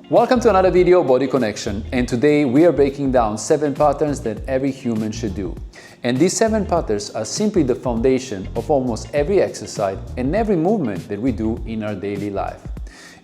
Welcome to another video, Body Connection, and today we are breaking down 7 patterns that every human should do. And these 7 patterns are simply the foundation of almost every exercise and every movement that we do in our daily life.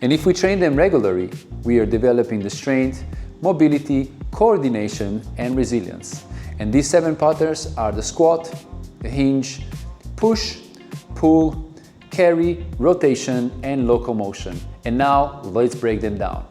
And if we train them regularly, we are developing the strength, mobility, coordination, and resilience. And these 7 patterns are the squat, the hinge, push, pull, carry, rotation, and locomotion. And now let's break them down.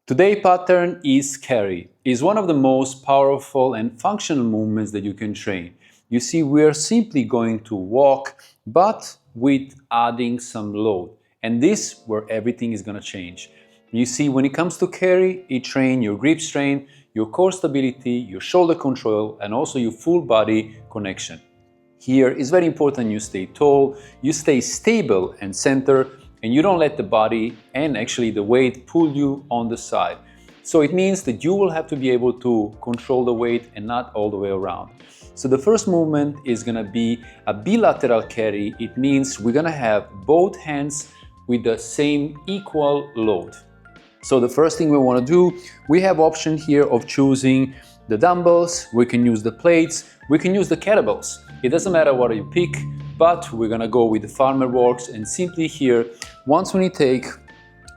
Today's pattern is carry. It's one of the most powerful and functional movements that you can train. You see, we are simply going to walk, but with adding some load. And this is where everything is going to change. You see, when it comes to carry, it trains your grip strength, your core stability, your shoulder control, and also your full body connection. Here it's very important you stay tall, you stay stable and center, and you don't let the body and actually the weight pull you on the side. So it means that you will have to be able to control the weight and not all the way around. So the first movement is gonna be a bilateral carry. It means we're gonna have both hands with the same equal load. So the first thing we wanna do, we have option here of choosing the dumbbells, we can use the plates, we can use the kettlebells. It doesn't matter what you pick, but we're gonna go with the farmer walks. And simply here, once when you take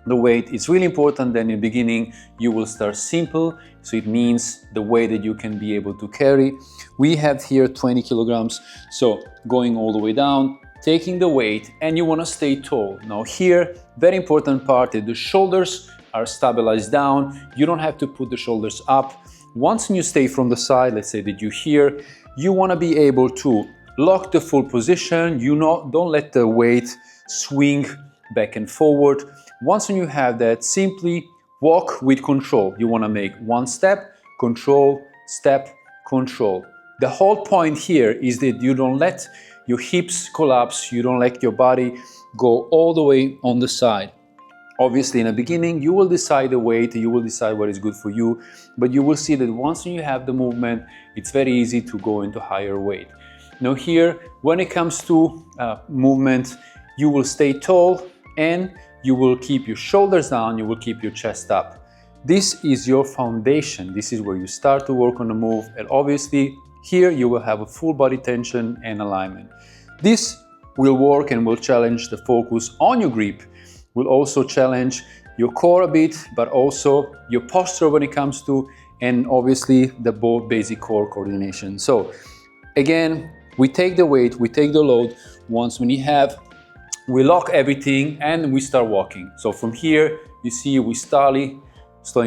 the weight, it's really important that in the beginning you will start simple. So it means the way that you can be able to carry. We have here 20 kilograms. So going all the way down, taking the weight, and you wanna stay tall. Now here, very important part is the shoulders are stabilized down. You don't have to put the shoulders up. Once you stay from the side, let's say that you're here, you wanna be able to lock the full position. Don't let the weight swing back and forward. Once you have that, simply walk with control. You want to make one step, control, step, control. The whole point here is that you don't let your hips collapse, you don't let your body go all the way on the side. Obviously in the beginning you will decide the weight, you will decide what is good for you, but you will see that once you have the movement, it's very easy to go into higher weight. Now here, when it comes to movement, you will stay tall and you will keep your shoulders down, you will keep your chest up. This is your foundation. This is where you start to work on the move, and obviously here you will have a full body tension and alignment. This will work and will challenge the focus on your grip, will also challenge your core a bit, but also your posture when it comes to, and obviously the both basic core coordination. So again, we take the weight, we take the load. Once when you have, we lock everything and we start walking. So from here, you see we starting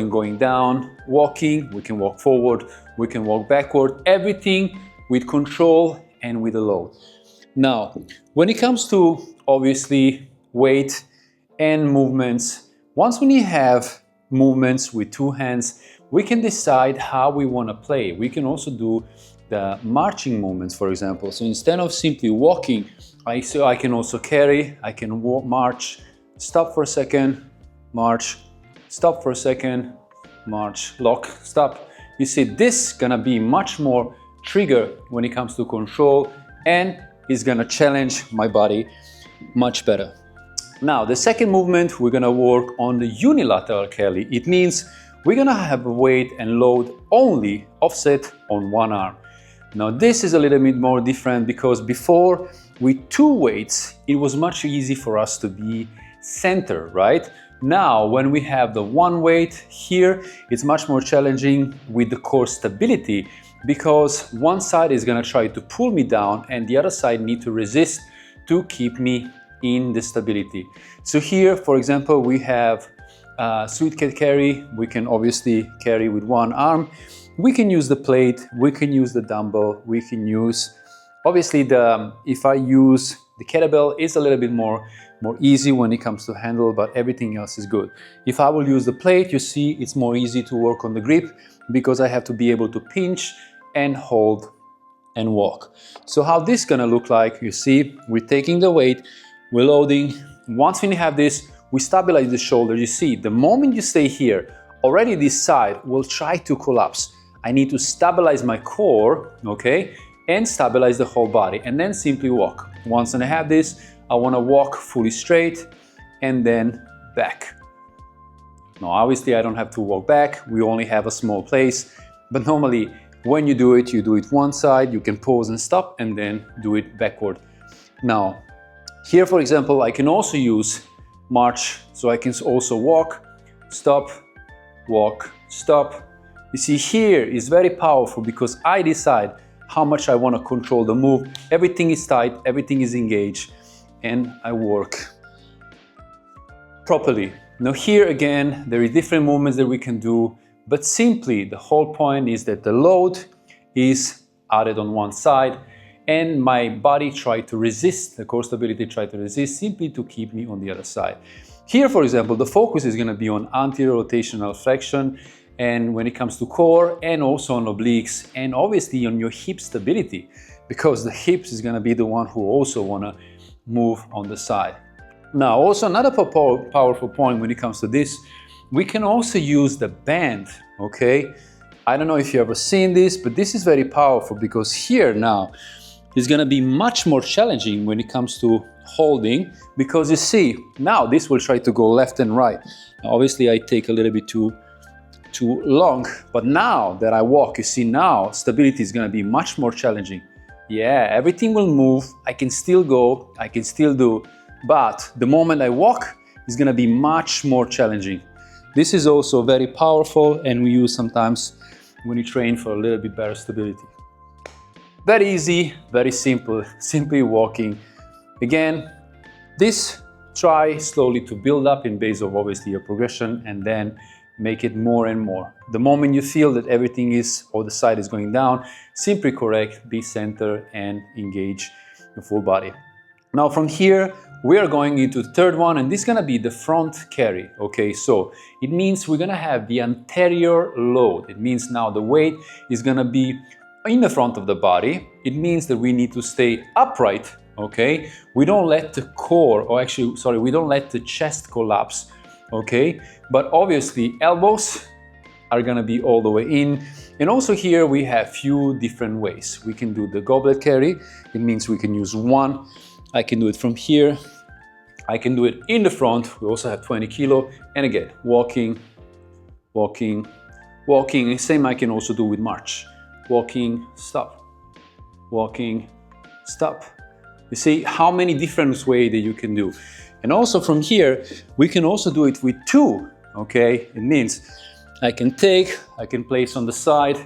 going down, walking, we can walk forward, we can walk backward, everything with control and with a load. Now, when it comes to obviously weight and movements, once when you have movements with 2 hands, we can decide how we want to play. We can also do the marching movements, for example. So instead of simply walking, I can also carry, I can walk, march, stop for a second, march, stop for a second, march, lock, stop. You see, this is gonna be much more trigger when it comes to control, and is gonna challenge my body much better. Now, the second movement, we're gonna work on the unilateral carry. It means we're gonna have a weight and load only offset on one arm. Now this is a little bit more different because before with 2 weights, it was much easier for us to be center, right? Now when we have the 1 weight here, it's much more challenging with the core stability because one side is gonna try to pull me down and the other side need to resist to keep me in the stability. So here, for example, we have sweet cat carry. We can obviously carry with 1 arm. We can use the plate, we can use the dumbbell, we can use, obviously if I use the kettlebell, it's a little bit more easy when it comes to handle, but everything else is good. If I will use the plate, you see it's more easy to work on the grip because I have to be able to pinch and hold and walk. So how this gonna look like, you see, we're taking the weight, we're loading. Once we have this, we stabilize the shoulder. You see, the moment you stay here, already this side will try to collapse. I need to stabilize my core, okay, and stabilize the whole body, and then simply walk. Once I have this, I want to walk fully straight and then back. Now, obviously, I don't have to walk back. We only have a small place, but normally when you do it one side, you can pause and stop and then do it backward. Now, here, for example, I can also use march, so I can also walk, stop, walk, stop. You see, here is very powerful because I decide how much I want to control the move. Everything is tight, everything is engaged, and I work properly. Now here again, there are different movements that we can do, but simply the whole point is that the load is added on one side and my body try to resist, the core stability try to resist simply to keep me on the other side. Here, for example, the focus is going to be on anterior rotational flexion, and when it comes to core, and also on obliques, and obviously on your hip stability, because the hips is going to be the one who also want to move on the side. Now, also another powerful point when it comes to this, we can also use the band, okay? I don't know if you ever seen this, but this is very powerful because here now is going to be much more challenging when it comes to holding, because you see, now this will try to go left and right. Now, obviously, I take a little bit too long, but now that I walk, you see now stability is going to be much more challenging. Yeah, everything will move, I can still go, I can still do, but the moment I walk is going to be much more challenging. This is also very powerful, and we use sometimes when you train for a little bit better stability. Very easy, very simple, simply walking. Again, this try slowly to build up in base of obviously your progression, and then make it more and more. The moment you feel that everything is, or the side is going down, simply correct, be center, and engage the full body. Now from here, we are going into the third one, and this is gonna be the front carry, okay? So it means we're gonna have the anterior load. It means now the weight is gonna be in the front of the body. It means that we need to stay upright, okay? We don't let the core, or actually, sorry, we don't let the chest collapse, okay? But obviously elbows are gonna be all the way in. And also here we have few different ways. We can do the goblet carry. It means we can use one. I can do it from here. I can do it in the front. We also have 20 kilo. And again, walking, walking, walking. And same I can also do with march. Walking, stop, walking, stop. You see how many different ways that you can do. And also from here, we can also do it with two, okay? It means I can place on the side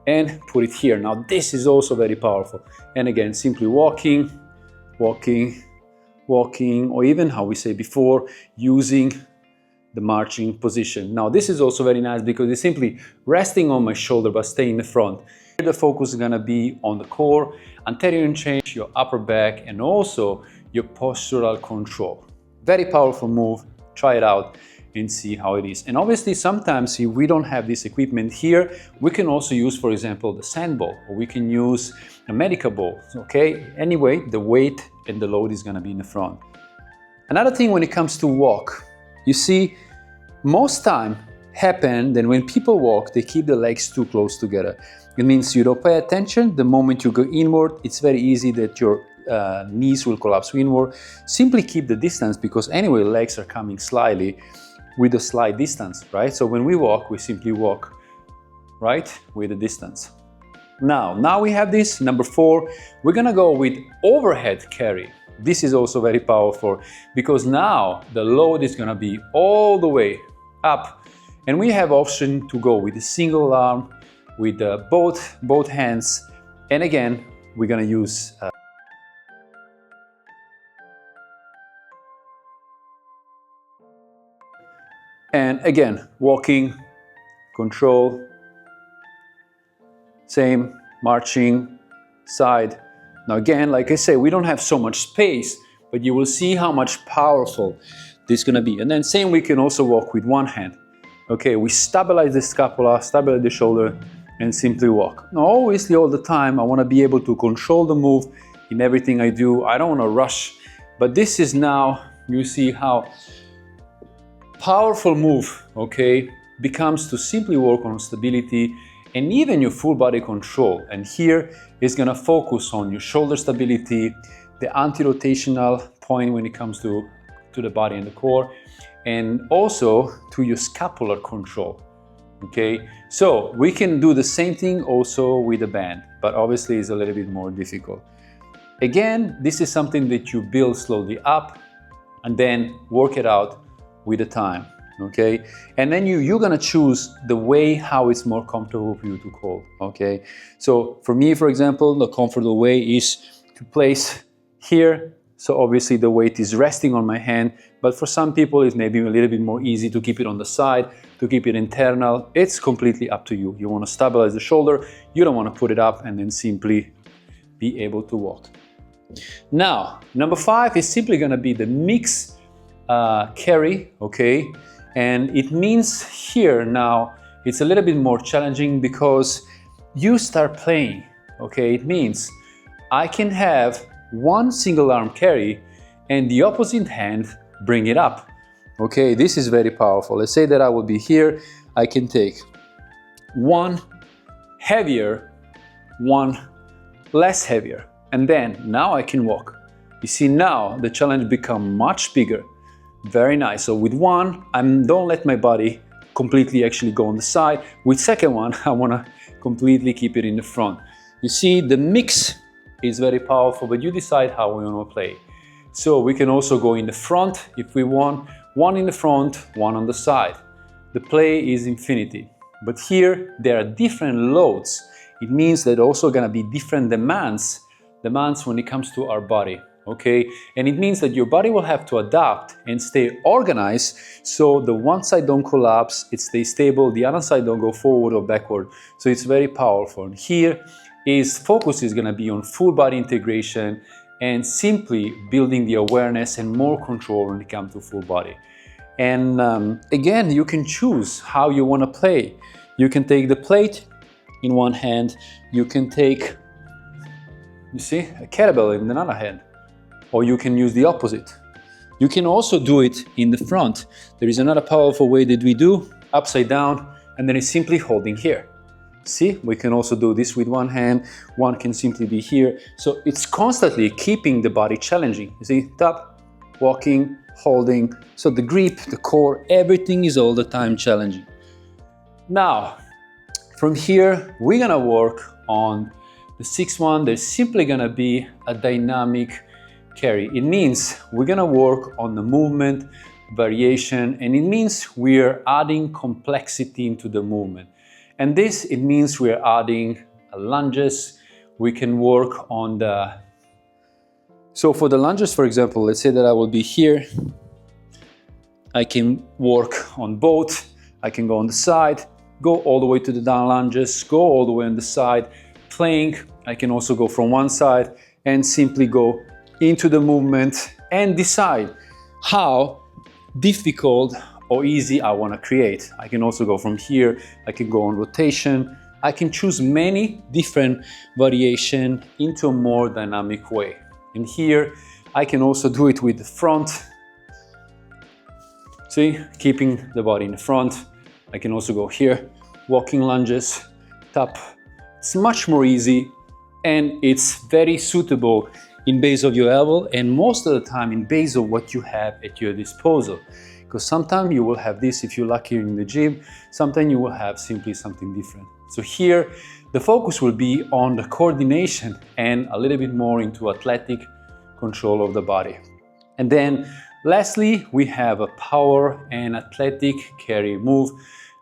and put it here. Now this is also very powerful. And again, simply walking, walking, walking, or even how we say before, using the marching position. Now this is also very nice because it's simply resting on my shoulder but stay in the front. The focus is gonna be on the core, anterior change, your upper back, and also your postural control. Very powerful move, try it out and see how it is. And obviously sometimes if we don't have this equipment here, we can also use, for example, the sand ball, or we can use a medical ball, okay? Anyway, the weight and the load is gonna be in the front. Another thing when it comes to walk, you see, most time happen that when people walk, they keep the legs too close together. It means you don't pay attention. The moment you go inward, it's very easy that your knees will collapse inward. Simply keep the distance because anyway, legs are coming slightly with a slight distance, right? So when we walk, we simply walk, right, with a distance. Now we have this, number 4, we're gonna go with overhead carry. This is also very powerful because now the load is gonna be all the way up, and we have option to go with a single arm, with both hands, and again, we're gonna use and again, walking, control, same, marching, side. Now again, like I say, we don't have so much space, but you will see how much powerful this is gonna be. And then same, we can also walk with one hand. Okay, we stabilize the scapula, stabilize the shoulder, and simply walk. Now obviously all the time, I wanna be able to control the move in everything I do. I don't wanna rush, but this is now, you see how powerful move, okay? becomes to simply work on stability and even your full body control. And here is going to focus on your shoulder stability, the anti-rotational point when it comes to the body and the core, and also to your scapular control. Okay, so we can do the same thing also with a band, but obviously it's a little bit more difficult. Again, this is something that you build slowly up and then work it out with the time. Okay, and then you're gonna choose the way how it's more comfortable for you to hold. Okay, so for me, for example, the comfortable way is to place here. So obviously the weight is resting on my hand, but for some people it's maybe a little bit more easy to keep it on the side, to keep it internal. It's completely up to you. You want to stabilize the shoulder, you don't want to put it up and then simply be able to walk. Now, number 5 is simply going to be the mix carry, okay? And it means here now it's a little bit more challenging because you start playing, okay? It means I can have one single arm carry and the opposite hand bring it up. Okay, this is very powerful. Let's say that I will be here, I can take one heavier, one less heavier, and then now I can walk. You see, now the challenge becomes much bigger. Very nice. So with one, I don't let my body completely actually go on the side. With second one, I want to completely keep it in the front. You see, the mix is very powerful, but you decide how we want to play. So we can also go in the front if we want, one in the front, one on the side. The play is infinity. But here there are different loads. It means that also gonna be different demands when it comes to our body, okay? And it means that your body will have to adapt and stay organized so the one side don't collapse, it stays stable, the other side don't go forward or backward. So it's very powerful. And here focus is gonna be on full body integration and simply building the awareness and more control when it comes to full body. And again, you can choose how you want to play. You can take the plate in one hand, you can take, you see, a kettlebell in another hand, or you can use the opposite. You can also do it in the front. There is another powerful way that we do, upside down, and then it's simply holding here. See, we can also do this with one hand, one can simply be here. So it's constantly keeping the body challenging. You see, tap, walking, holding. So the grip, the core, everything is all the time challenging. Now, from here, we're gonna work on the 6th one. There's simply gonna be a dynamic carry. It means we're gonna work on the movement, variation, and it means we're adding complexity into the movement. And this, it means we're adding lunges. We can work on so for the lunges, for example, let's say that I will be here. I can work on both. I can go on the side, go all the way to the down lunges, go all the way on the side. Plank, I can also go from one side and simply go into the movement and decide how difficult or easy I want to create. I can also go from here, I can go on rotation, I can choose many different variations into a more dynamic way. And here I can also do it with the front. See, keeping the body in the front. I can also go here, walking lunges, tap. It's much more easy and it's very suitable in base of your elbow and most of the time in base of what you have at your disposal. Because sometimes you will have this if you're lucky in the gym, sometimes you will have simply something different. So here, the focus will be on the coordination and a little bit more into athletic control of the body. And then lastly, we have a power and athletic carry move.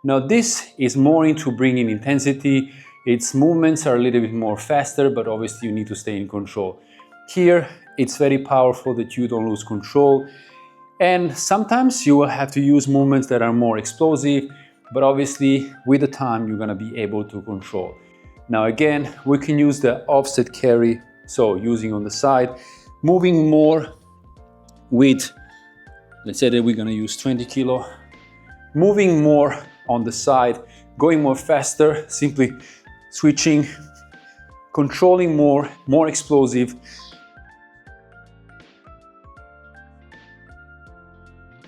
Now this is more into bringing intensity. Its movements are a little bit more faster, but obviously you need to stay in control. Here, it's very powerful that you don't lose control. And sometimes you will have to use movements that are more explosive, but obviously with the time you're gonna be able to control. Now again, we can use the offset carry, so using on the side, moving more with, let's say that we're gonna use 20 kilo, moving more on the side, going more faster, simply switching, controlling more explosive.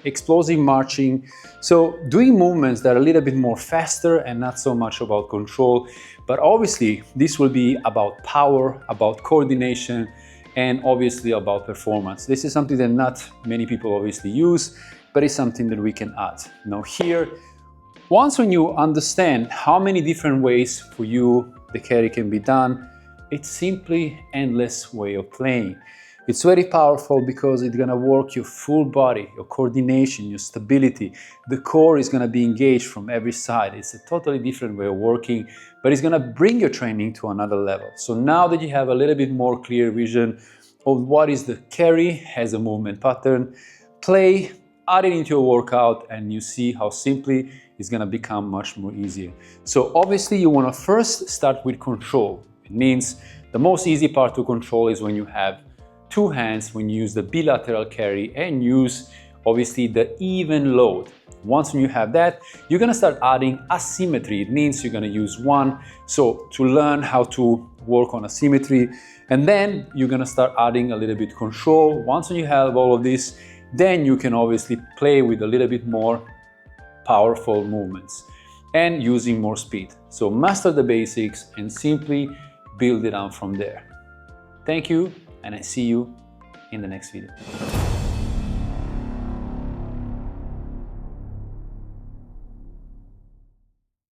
explosive marching. So doing movements that are a little bit more faster and not so much about control. But obviously this will be about power, about coordination, and obviously about performance. This is something that not many people obviously use, but it's something that we can add. Now here, once when you understand how many different ways for you the carry can be done, it's simply endless way of playing. It's very powerful because it's gonna work your full body, your coordination, your stability. The core is gonna be engaged from every side. It's a totally different way of working, but it's gonna bring your training to another level. So now that you have a little bit more clear vision of what is the carry as a movement pattern, play, add it into your workout, and you see how simply it's gonna become much more easier. So obviously you wanna first start with control. It means the most easy part to control is when you have two hands, when you use the bilateral carry and use obviously the even load. Once when you have that, you're gonna start adding asymmetry. It means you're gonna use one. So to learn how to work on asymmetry, and then you're gonna start adding a little bit control. Once when you have all of this, then you can obviously play with a little bit more powerful movements and using more speed. So master the basics and simply build it on from there. Thank you, and I see you in the next video.